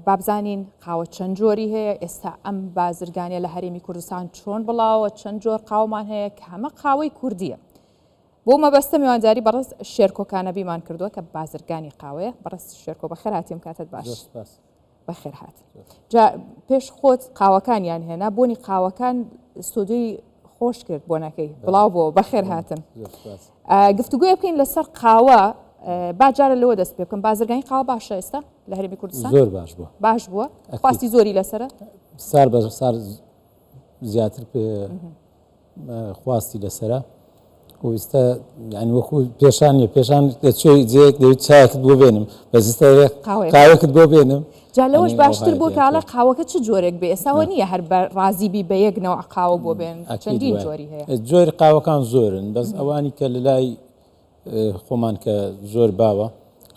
بابزانین قاوە چەند جۆری هەیە ئێستا ئەم بازرگانیە لە هەرێمی کوردستان چۆن بڵاوە چەند جۆر قاومان هەیە کە هەمە قاوەی کوردیە بۆ مەبەستە میوانداری بەڕێز شێرکۆکانە بیمان کردووە کە بازرگانی قاوەیە بەڕێز شێرکۆ بەخێر هاتیم کاتت باش بەخێر هات جا پێش خۆت قاوەکانیان هێنا بۆنی قاوەکان ستودیۆی خۆش کرد بۆ نەکەی بڵاو بۆ بەخێر هاتن گفتوگوێ بکەین لەسەر قاوە باجارە لەوە دەست پێ بکەم بازرگانی قاوە باشە ئێستا لە هەرێمی کوردستان زۆر باش بووە باش بووە خواستی زۆری لەسرە سار بە سار زیاتر پێ خواستی لەسرە ویستە ینی وەکو پێشانیە پێشان دەچۆی جێک دەوێت چاکت بۆ بێنم بەزیستە قاوەکت بۆ بێنم جا لەوەش باشتر بۆ کاڵە قاوەکە چ جۆرێک بێ ئێستاوە نییە هەر ڕازیبی بە یەکنەوە قاوە بۆ بێن چەندین جۆری هەیە جۆری قاوەکان زۆرن بەس ئەوانی کە لە لای خۆمان کە زۆر باوە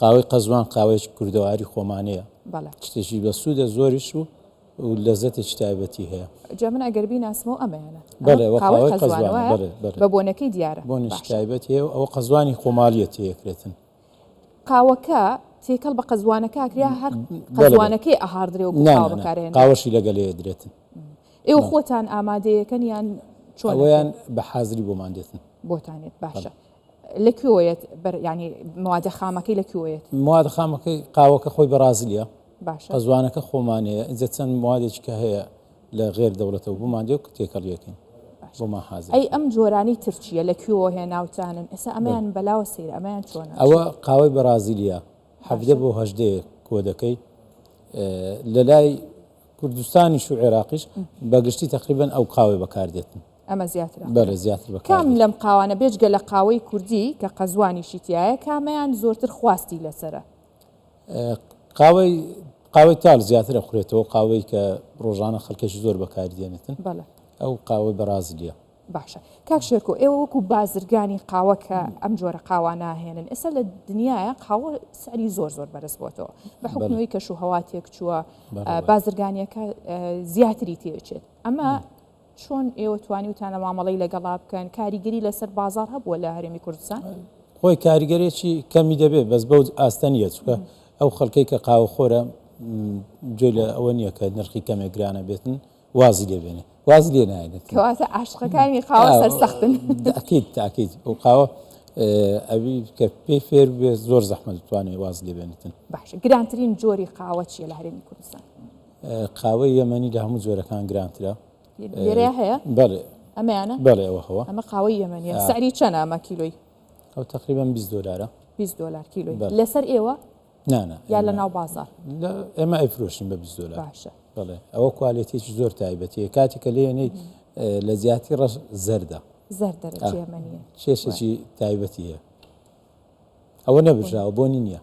قاوەی قەزوان قاوەیەکی کوردەواری خۆمانەیە شتێکی بە سوودە زۆریش و لەزەتێکی تایبەتی هەیە جا من ئەگەر بیناسمەوە ئەمەیانە قاوەی قەزوانە بە بۆنەکەی دیارە بۆنیش تایبەت هەیە ئەوە قەزوانی خۆمالیەت هەیەکرێتن قاوەکە تێکەڵ بە قەزوانەکە ئاکریا هەر قەزوانەکەی ئەهاردرێ و قاوە بەکارێن قاوەشی لەگەلەیە درێتن ئێوە خۆتان ئامادەیەکەن یان چۆن ئەوەیان بە حازری بۆمان دێتن بۆتانێت باشە لەکوێوەیەت ینی موادە خامەکەی لەکوێوەیەت موادە خامەکەی قاوەکە خۆی بەرازیلیە باشە قەزوانەکە خۆمانەیە ئینجا چەند موادێکی کە هەیە لە غێر دەوڵەتەوە بۆمان دێ و تێکەڵیەکەین بۆمان حازر ئەی ئەم جۆرانی ترچیە لەکوێوە هەیە ناوتانن ئێستا ئەمەیان بەلاوە سەیر ئەمەیان چۆنە ئەوە قاوەی بەرازیلیە 17 بۆ 18 کۆدەکەی لە لای کوردستانیش و عێراقیش بەگشتی تقریبا ئەو قاوەی بەکاردێتن ئەمە زیاترە بەڵێ زیاتر بەکار کام لەم قاوانە بێجگە لە قاوەی کوردی کە قەزوانیشی تایە کامیان زۆرتر خواستی لەسرە قاوەی تاڵ زیاترە خوڕێتەوە قاوەی کە ڕۆژانە خەڵکێکی زۆر بەکاردێنێتن ئەو قاوەی بەرازیلیە باشە کاک شێرکۆ ئێوە وەکو بازرگانی قاوە کە ئەم جۆرە قاوا ناهێنن ئێستا لە دنیاە قاوە سەری زۆر بەرز بۆتەوە بە حکومەوەی کەش و هەوا تێک چووە بازرگانیەکە زیاتری تێچێت ئەمە چۆن ئێوە توانی وتانە مامەڵەی لەگەڵا بکەن کاریگەری لەسەر بازار هەبووە لە هەرێمی کوردستان خۆی کاریگەرێکی کەمی دەبێت بەس بەو ئاستەنیە چکە ئەو خەڵکەی کە قاوە خۆرە جۆی لە ئەوە نییە کە نرخی کەمێک گرانە بێتن وازی لێبێنێ واز لێ نایێت کەواتە عاشقەکانی قاوە سەرسەختن تاکید ئەو قاوە ئەوی کە پێی فێر بێ زۆر زەحمەت دەتوانێت واز لێبێنێتن باشە گرانترین جۆری قاوە چیە لە هەرێمی کوردستان قاوەی یەمەنی لە هەموو جۆرەکان گرانترە لێرە هەیە بەڵێ ئەمەیانە بەڵێ ئەوەوە ئەمە قاوەی یەمەنیە سعری چەندە ئەمە کیلۆی ئەو تقریبا $20 $20 کیلۆی لەسەر ئێوە نانە یا لە ناو بازار ئێمە ئەیفرۆشین بە $20 باشە بەڵێ ئەوە کوالێتێکی زۆر تایبەتیە کاتێکە لێنەی لە زیاتی ڕەش زەردە زەردەرە یەمەنیە کێشێکی تایبەتیە ئەوە نەبژاوە بۆنی نییە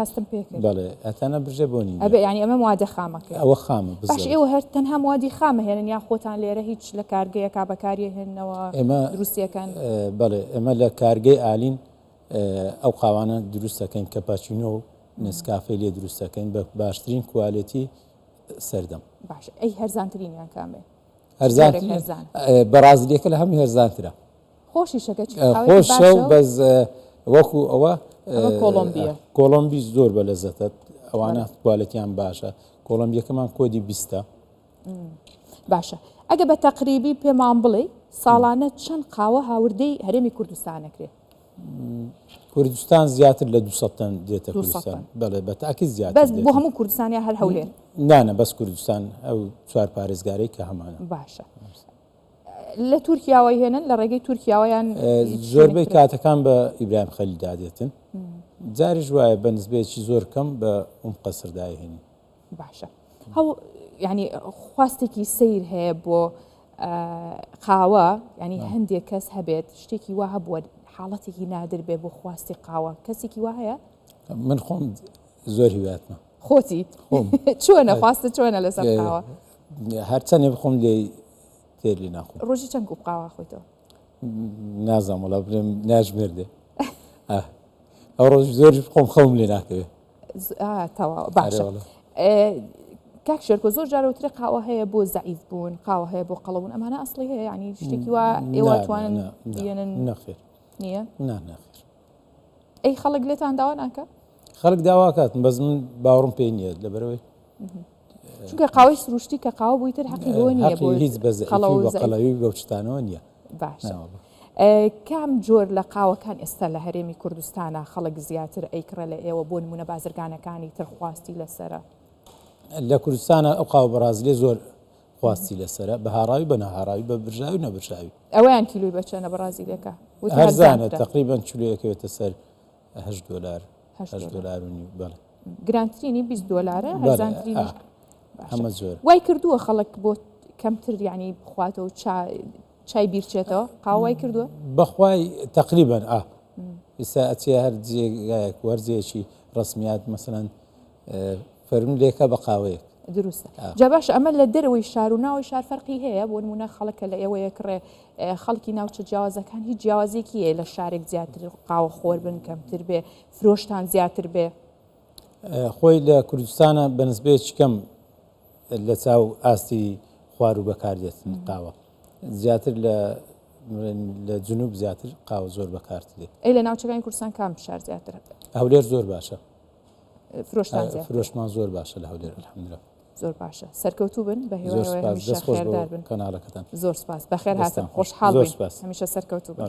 هەستم پێکرد بەڵێ ئەتانە بژێ بۆنی ئەبێ ینی ئەمە موادە خامەکە ئەوە خامە باش ئێوە هەر تەنها موادی خامە هێنن یا خۆتان لێرە هیچ لە کارگەیە کا بەکاری هێننەوە ئێمە دروستیەکان بەڵێ ئێمە لە کارگەی ئالین ئەو قاوانە دروستەکەین کەپاچینۆ و نسکافەی لێ دروستەکەین بە باشترین کوالێتی سەردەم باش ئەی هەرزانترینیان کامێ هەرزانترین بەرازیلیەکە لە هەمی هەرزانترە خۆشی شەکەچ خۆشە و بەز وەکو ئەوە کۆلۆمبی زۆر بە لەزەتت ئەوانە کوالەتیان باشە کۆلۆمبیەکەمان کۆدی 20 باشە ئەگە بە تەقریبی پێمان بڵێ ساڵانە چەند قاوە هاوردەی هەرێمی کوردستانەکرێت کوردستان زیاتر لە 200 تەن دێتە کوردستان بەڵێ بە تاکید زیاتر بەس بۆ هەموو کوردستانیا هەر هەولێر نانە بەس کوردستان ئەو چوار پارێزگارەی کە هەمانە باشە لە تورکیاوەی هێنن لە ڕێگەی تورکیاوەیان زۆربەی کاتەکان بە ئیبراهیم خەلیل دێتن جاریش وایە بە نسبەیەکی زۆر کەم بە قەسردای هێنی باشە هەو ینی خواستێکی سیر هەیە بۆ قاوە ینی هەندێک کەس هەبێت شتێکی وا هەبووە حاڵەتێکی نادر بێ بۆ خواستی قاوە کەسێکی وا هەیە من خۆم زۆر هیواتمە خۆتی چۆنە خواستە چۆنە لەسەر قاوە هەرچەندێ بخۆم لێ تێر لێ ناخۆم ڕۆژی چەند کوب قاوە خۆیتەوە نازانم وەڵا بڵێم ناژمێردێ ئەو ڕۆژ زۆر خۆم خەوم لێ ناکەوێت تەواو باشە کاک شێرکۆ زۆر جارەوترێ قاوە هەیە بۆ زەعیف بوون قاوە هەیە بۆ قەڵەبوون ئەمانە ئەسڵی هەیە ینی شتێکی وا ئێوە توانن بێنن نەخێر نییە نەخێر ئەی خەڵک لێتان داوا ناکە خەڵک داواکاتن بەس من باوەڕم پێی نییە لەبەرەوەی چونکە قاوەی سروشتی کە قاوە بوویتر حەقی بۆ نییە بۆ هیچ بەزەقەڵەوی بە قەڵەوی گەوچتانەوە نییە. باشە. کام جۆر لە قاوەکان ئێستا لە هەرێمی کوردستانە خەڵک زیاتر ئەیکڕە لە ئێوە بۆ نمونە بازرگانەکانی ترخواستی لەسرە؟ لە کوردستانە ئەو قاوە بەرازیلێ زۆر خواستی لەسرە بە هاڕاوی بە نەهاڕاوی بە برژاوی نەبرژاوی. ئەویان کیلوی بەچەنە بەرازیلەکە؟ هەرزانە تقریبان چولەیەکەوێتە سەر $8 $8 بەڵێ. گرانترینی $20 هەرزانترینی ئەمە زۆر. وای کردووە خەڵک بۆ کەمتر یعنی بخواتەوە چای بیرچێتەوە قاوای کردووە؟ بەخوای تقریبان ئێستا ئەچێ هەر جێگایەک وەرزێکی ڕسمیات مەسەلەن فەرمی لێکە بە قاوەیەک. دروستە. جا باش ئەمە لە دەرەوەی شار و ناوەی شار فەرقی هەیە بۆ نمونە خەڵکە لە ئێوەیە کڕێ خەڵکی ناوچە جیاوازەکان هیچ جیاوازێکی هەیە لە شارێک زیاتر قاوە خۆر بن کەمتر بێ فرۆشتان زیاتر بێ؟ خۆی لە کوردستانە بەنسبەیەکی کەم لە چاو ئاستی خوار و بەکاردێتن قاوە زیاتر لە جنوب زیاتر قاوە زۆر بەکارت دێت. ئەی لە ناوچەکانی کوردستان کام شار زیاتر؟ هەولێر زۆر باشە. فرۆشتان زیاتر؟ فرۆشمان زۆر باشە لە هەولێر الحەمدولله. زۆر باشە. سەرکەوتوو بن بە هیوای هەمیشە خێردار بن. کەناڵەکەتان زۆر سپاس. بەخێر هاتن. خۆشحاڵ بن. هەمیشە سەرکەوتوو بن.